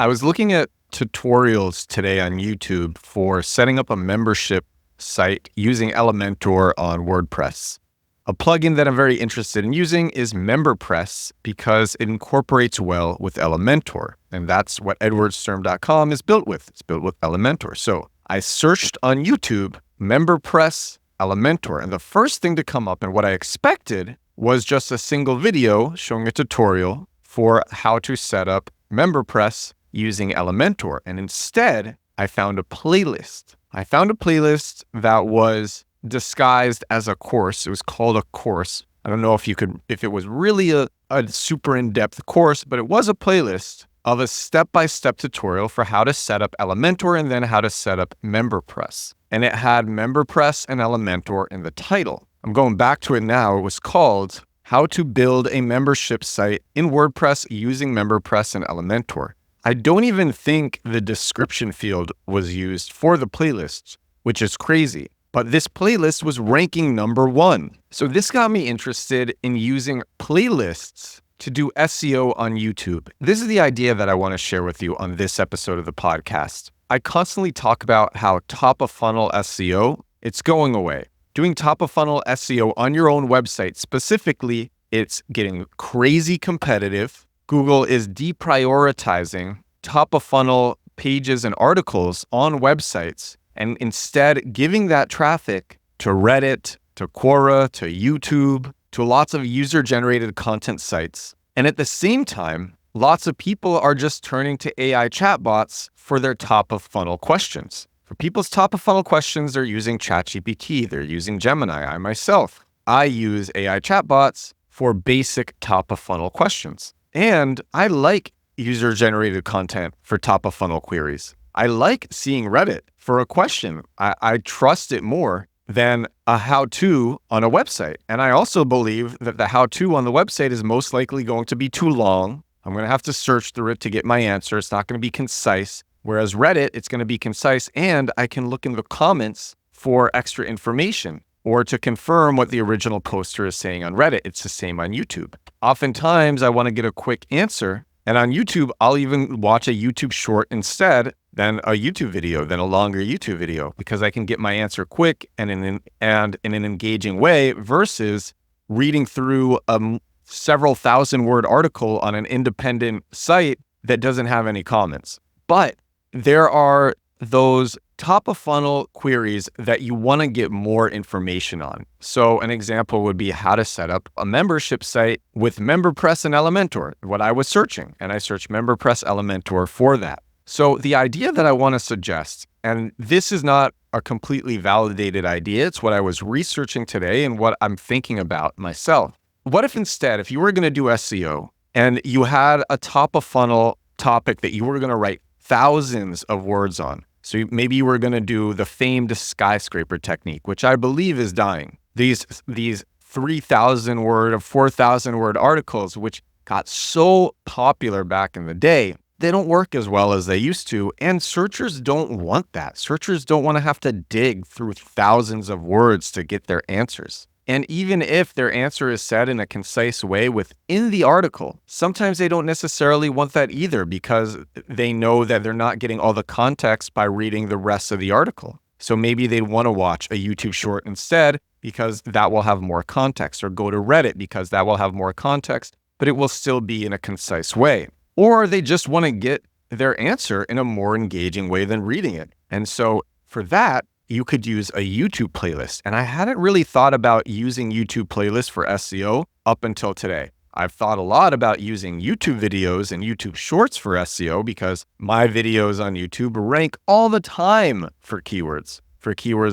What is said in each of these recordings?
I was looking at tutorials today on YouTube for setting up a membership site using Elementor on WordPress. A plugin that I'm very interested in using is MemberPress because it incorporates well with Elementor. And that's what edwardsturm.com is built with. It's built with Elementor. So I searched on YouTube, MemberPress Elementor. And the first thing to come up, and what I expected, was just a single video showing a tutorial for how to set up MemberPress using Elementor. And instead, I found a playlist. I found a playlist that was disguised as a course. It was called a course. I don't know if it was really a super in-depth course, but it was a playlist of a step-by-step tutorial for how to set up Elementor and then how to set up MemberPress. And it had MemberPress and Elementor in the title. I'm going back to it now. It was called How to Build a Membership Site in WordPress Using MemberPress and Elementor. I don't even think the description field was used for the playlists, which is crazy. But this playlist was ranking number 1. So this got me interested in using playlists to do SEO on YouTube. This is the idea that I want to share with you on this episode of the podcast. I constantly talk about how top-of-funnel SEO, it's going away. Doing top-of-funnel SEO on your own website specifically, it's getting crazy competitive. Google is deprioritizing top-of-funnel pages and articles on websites and instead giving that traffic to Reddit, to Quora, to YouTube, to lots of user-generated content sites. And at the same time, lots of people are just turning to AI chatbots for their top-of-funnel questions. For people's top-of-funnel questions, they're using ChatGPT, they're using Gemini. I myself, I use AI chatbots for basic top-of-funnel questions. And I like user-generated content for top-of-funnel queries. I like seeing Reddit for a question. I trust it more than a how-to on a website. And I also believe that the how-to on the website is most likely going to be too long. I'm going to have to search through it to get my answer. It's not going to be concise. Whereas Reddit, it's going to be concise, and I can look in the comments for extra information or to confirm what the original poster is saying on Reddit. It's the same on YouTube. Oftentimes, I want to get a quick answer. And on YouTube, I'll even watch a YouTube short instead than a YouTube video, than a longer YouTube video, because I can get my answer quick and in an engaging way versus reading through a several thousand word article on an independent site that doesn't have any comments. But there are those top of funnel queries that you want to get more information on. So an example would be how to set up a membership site with MemberPress and Elementor, what I was searching. And I searched MemberPress Elementor for that. So the idea that I want to suggest, and this is not a completely validated idea, it's what I was researching today and what I'm thinking about myself. What if instead, if you were going to do SEO and you had a top of funnel topic that you were going to write thousands of words on? So maybe you were going to do the famed skyscraper technique, which I believe is dying. These 3,000 word or 4,000 word articles, which got so popular back in the day, they don't work as well as they used to. And searchers don't want that. Searchers don't want to have to dig through thousands of words to get their answers. And even if their answer is said in a concise way within the article, sometimes they don't necessarily want that either because they know that they're not getting all the context by reading the rest of the article. So maybe they want to watch a YouTube short instead because that will have more context, or go to Reddit because that will have more context, but it will still be in a concise way. Or they just want to get their answer in a more engaging way than reading it. And so for that, you could use a YouTube playlist. And I hadn't really thought about using YouTube playlists for SEO up until today. I've thought a lot about using YouTube videos and YouTube shorts for SEO because my videos on YouTube rank all the time for keywords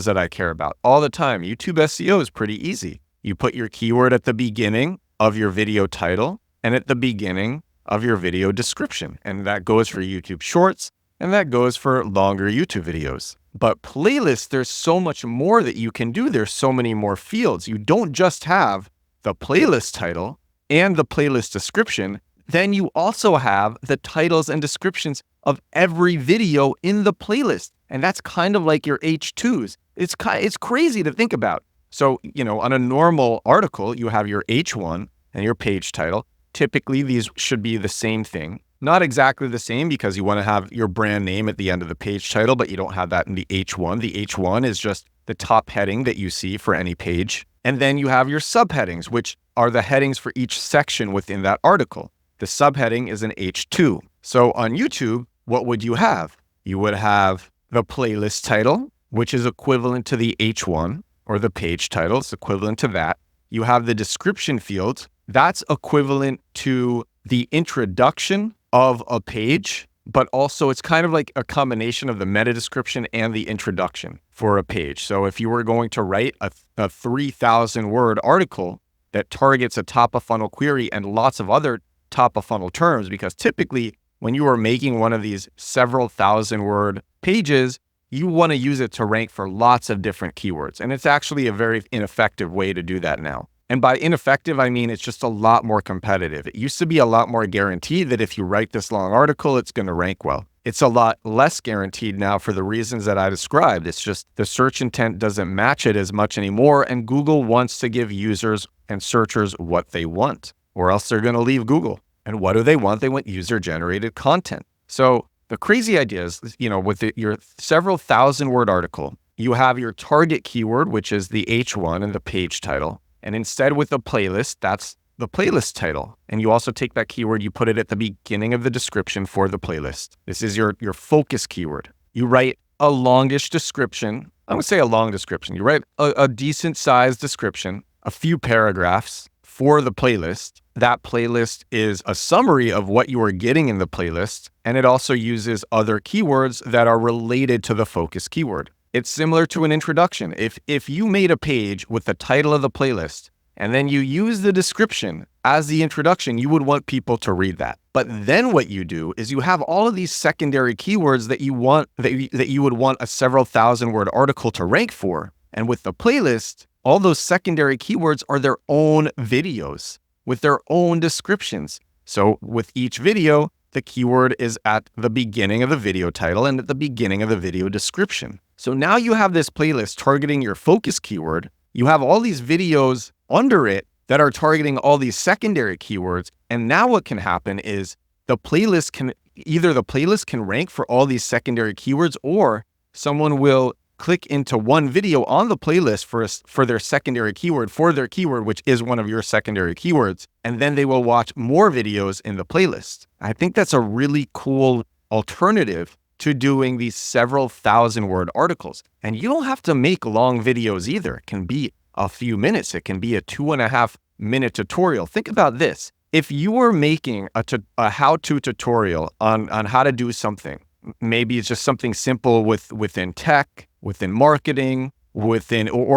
that I care about all the time. YouTube SEO is pretty easy. You put your keyword at the beginning of your video title and at the beginning of your video description. And that goes for YouTube shorts and that goes for longer YouTube videos. But playlists, there's so much more that you can do. There's so many more fields. You don't just have the playlist title and the playlist description. Then you also have the titles and descriptions of every video in the playlist. And that's kind of like your H2s. It's crazy to think about. So, on a normal article, you have your H1 and your page title. Typically, these should be the same thing. Not exactly the same because you want to have your brand name at the end of the page title, but you don't have that in the H1. The H1 is just the top heading that you see for any page. And then you have your subheadings, which are the headings for each section within that article. The subheading is an H2. So on YouTube, what would you have? You would have the playlist title, which is equivalent to the H1, or the page title. It's equivalent to that. You have the description field. That's equivalent to the introduction of a page, but also it's kind of like a combination of the meta description and the introduction for a page. So if you were going to write a 3,000 word article that targets a top of funnel query and lots of other top of funnel terms, because typically when you are making one of these several thousand word pages, you want to use it to rank for lots of different keywords. And it's actually a very ineffective way to do that now. And by ineffective, I mean it's just a lot more competitive. It used to be a lot more guaranteed that if you write this long article, it's going to rank well. It's a lot less guaranteed now for the reasons that I described. It's just the search intent doesn't match it as much anymore, and Google wants to give users and searchers what they want, or else they're going to leave Google. And what do they want? They want user-generated content. So the crazy idea is, with your several thousand word article, you have your target keyword, which is the H1 and the page title. And instead with a playlist, that's the playlist title. And you also take that keyword, you put it at the beginning of the description for the playlist. This is your focus keyword. You write a longish description. I would say a long description. You write a decent sized description, a few paragraphs for the playlist. That playlist is a summary of what you are getting in the playlist. And it also uses other keywords that are related to the focus keyword. It's similar to an introduction. If you made a page with the title of the playlist and then you use the description as the introduction, you would want people to read that. But then what you do is you have all of these secondary keywords that you would want a several thousand word article to rank for. And with the playlist, all those secondary keywords are their own videos with their own descriptions. So with each video, the keyword is at the beginning of the video title and at the beginning of the video description. So now you have this playlist targeting your focus keyword. You have all these videos under it that are targeting all these secondary keywords. And now what can happen is the playlist can rank for all these secondary keywords, or someone will click into one video on the playlist for their secondary keyword, for their keyword, which is one of your secondary keywords. And then they will watch more videos in the playlist. I think that's a really cool alternative to doing these several thousand word articles. And you don't have to make long videos either. It can be a few minutes. It can be a 2.5 minute tutorial. Think about this. If you were making a how-to tutorial on how to do something, maybe it's just something simple within tech, within marketing, or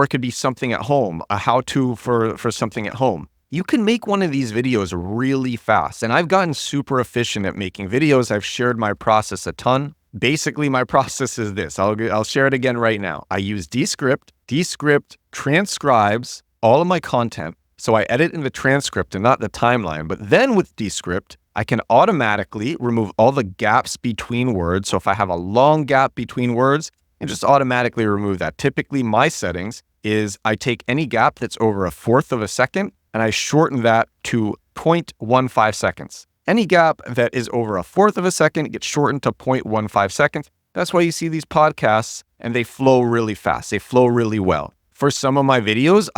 it could be something at home, a how-to for something at home. You can make one of these videos really fast. And I've gotten super efficient at making videos. I've shared my process a ton. Basically, my process is this. I'll share it again right now. I use Descript. Descript transcribes all of my content. So I edit in the transcript and not the timeline. But then with Descript, I can automatically remove all the gaps between words. So if I have a long gap between words, I just automatically remove that. Typically, my settings is I take any gap that's over 1/4 of a second and I shorten that to 0.15 seconds. Any gap that is over 1/4 of a second gets shortened to 0.15 seconds. That's why you see these podcasts and they flow really fast. They flow really well. For some of my videos,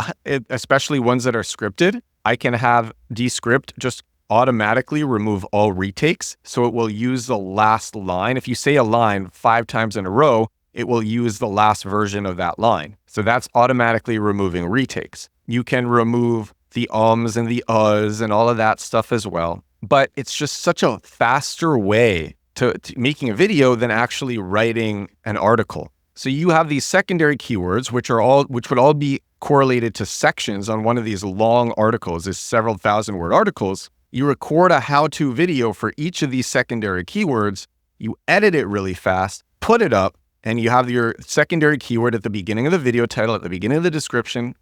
especially ones that are scripted, I can have Descript just automatically remove all retakes. So it will use the last line. If you say a line 5 times in a row, it will use the last version of that line. So that's automatically removing retakes. You can remove the ums and the uhs and all of that stuff as well. But it's just such a faster way to making a video than actually writing an article. So you have these secondary keywords, which would all be correlated to sections on one of these long articles, these several thousand word articles. You record a how-to video for each of these secondary keywords. You edit it really fast, put it up, and you have your secondary keyword at the beginning of the video title, at the beginning of the description.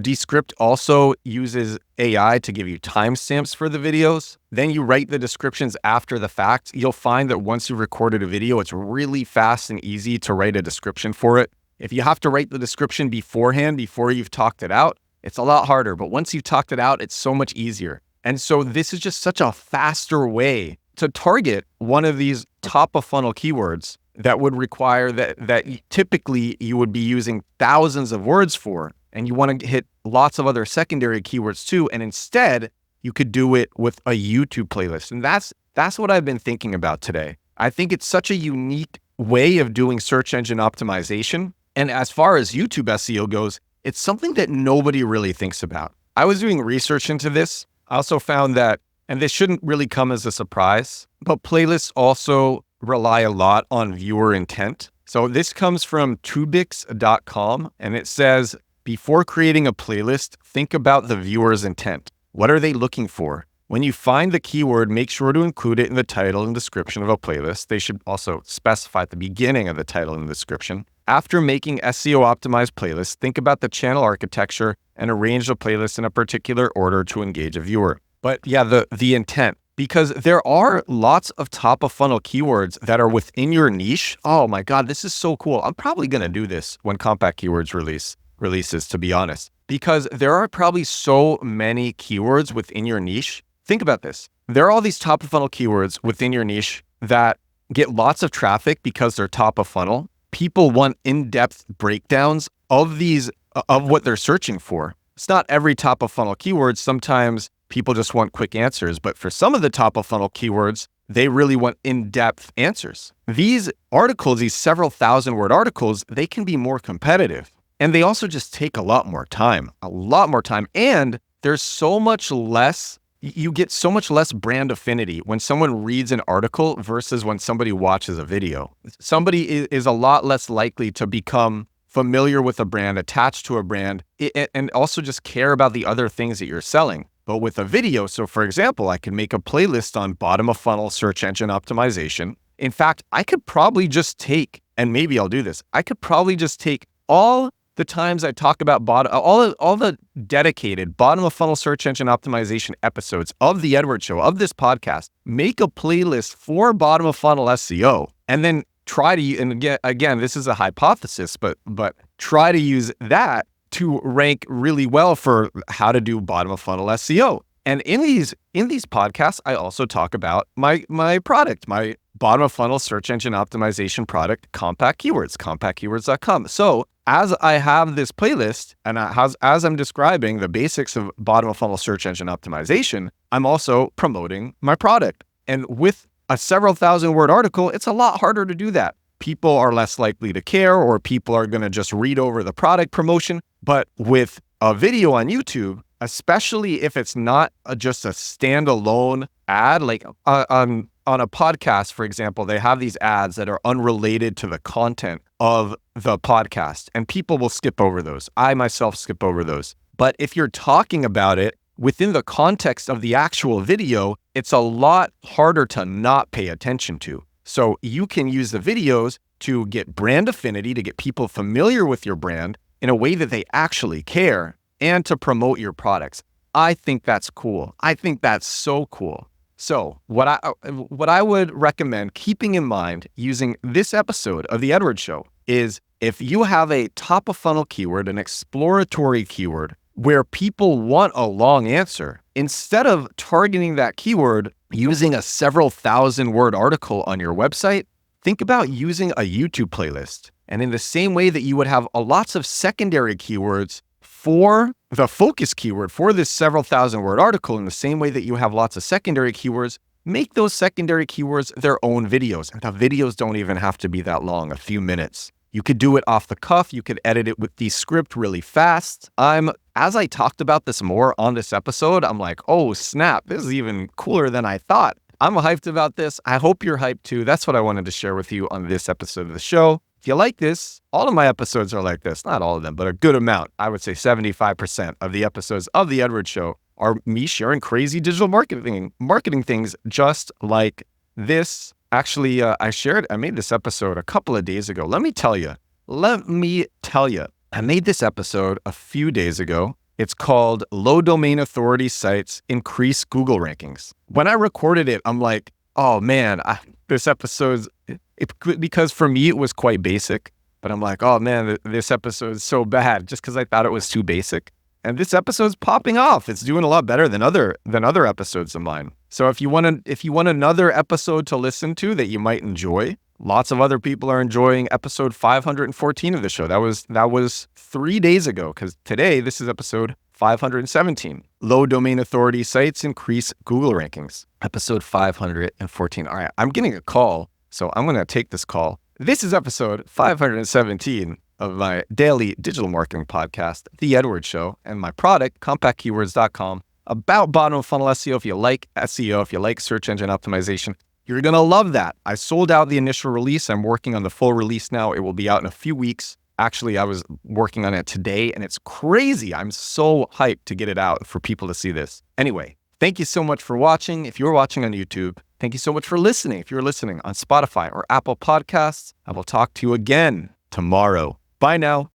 Descript also uses AI to give you timestamps for the videos. Then you write the descriptions after the fact. You'll find that once you've recorded a video, it's really fast and easy to write a description for it. If you have to write the description beforehand, before you've talked it out, it's a lot harder. But once you've talked it out, it's so much easier. And so this is just such a faster way to target one of these top of funnel keywords that would require that typically you would be using thousands of words for, and you want to hit lots of other secondary keywords too, and instead you could do it with a YouTube playlist. And that's what I've been thinking about today. I think it's such a unique way of doing search engine optimization. And as far as YouTube SEO goes, it's something that nobody really thinks about. I was doing research into this. I also found that, and this shouldn't really come as a surprise, but playlists also rely a lot on viewer intent. So this comes from Tubix.com, and it says, before creating a playlist, think about the viewer's intent. What are they looking for? When you find the keyword, make sure to include it in the title and description of a playlist. They should also specify at the beginning of the title and description. After making SEO-optimized playlists, think about the channel architecture and arrange the playlist in a particular order to engage a viewer. But yeah, the intent, because there are lots of top of funnel keywords that are within your niche. Oh my God, this is so cool. I'm probably going to do this when Compact Keywords releases, to be honest, because there are probably so many keywords within your niche. Think about this. There are all these top of funnel keywords within your niche that get lots of traffic because they're top of funnel. People want in-depth breakdowns of what they're searching for. It's not every top of funnel keyword. Sometimes people just want quick answers, but for some of the top of funnel keywords, they really want in-depth answers. These articles, these several thousand word articles, they can be more competitive. And they also just take a lot more time. And there's so much less, you get so much less brand affinity when someone reads an article versus when somebody watches a video. Somebody is a lot less likely to become familiar with a brand, attached to a brand, and also just care about the other things that you're selling. But with a video, so for example, I can make a playlist on bottom of funnel search engine optimization. In fact, I could probably just take, and maybe I'll do this, I could probably just take all the times I talk about all the dedicated bottom of funnel search engine optimization episodes of The Edward Show, of this podcast, make a playlist for bottom of funnel SEO, and then try to, and again, this is a hypothesis, but try to use that to rank really well for how to do bottom of funnel SEO. And in these podcasts, I also talk about my product, my bottom of funnel search engine optimization product, Compact Keywords, compactkeywords.com. So as I have this playlist and as I'm describing the basics of bottom of funnel search engine optimization, I'm also promoting my product. And with a several thousand word article, it's a lot harder to do that. People are less likely to care, or people are going to just read over the product promotion. But with a video on YouTube, especially if it's not just a standalone ad, like on a podcast, for example, they have these ads that are unrelated to the content of the podcast, and people will skip over those. I myself skip over those. But if you're talking about it within the context of the actual video, it's a lot harder to not pay attention to. So you can use the videos to get brand affinity, to get people familiar with your brand in a way that they actually care, and to promote your products. I think that's cool. I think that's so cool. So what I would recommend keeping in mind using this episode of The Edward Show is, if you have a top of funnel keyword, an exploratory keyword where people want a long answer, instead of targeting that keyword using a several thousand word article on your website, think about using a YouTube playlist. And in the same way that you would have lots of secondary keywords for the focus keyword for this several thousand word article, in the same way that you have lots of secondary keywords, make those secondary keywords their own videos. And the videos don't even have to be that long, a few minutes. You could do it off the cuff. You could edit it with Descript really fast. As I talked about this more on this episode, I'm like, oh snap, this is even cooler than I thought. I'm hyped about this. I hope you're hyped too. That's what I wanted to share with you on this episode of the show. If you like this, all of my episodes are like this. Not all of them, but a good amount. I would say 75% of the episodes of The Edward Show are me sharing crazy digital marketing things just like this. Actually, I made this episode a couple of days ago. Let me tell you, I made this episode a few days ago. It's called Low Domain Authority Sites Increase Google Rankings. When I recorded it, I'm like, oh man, this episode's, because for me, it was quite basic, but I'm like, oh man, this episode is so bad just because I thought it was too basic. And this episode's popping off. It's doing a lot better than other episodes of mine. So if you want another episode to listen to that you might enjoy, lots of other people are enjoying episode 514 of the show. That was 3 days ago, because today this is episode 517. Low domain authority sites increase Google rankings. Episode 514. All right, I'm getting a call, so I'm going to take this call. This is episode 517 of my daily digital marketing podcast, The Edward Show, and my product, compactkeywords.com, about bottom of funnel SEO. If you like SEO, if you like search engine optimization, you're going to love that. I sold out the initial release. I'm working on the full release now. It will be out in a few weeks. Actually, I was working on it today, and it's crazy. I'm so hyped to get it out for people to see this. Anyway, thank you so much for watching. If you're watching on YouTube, thank you so much for listening. If you're listening on Spotify or Apple Podcasts, I will talk to you again tomorrow. Bye now.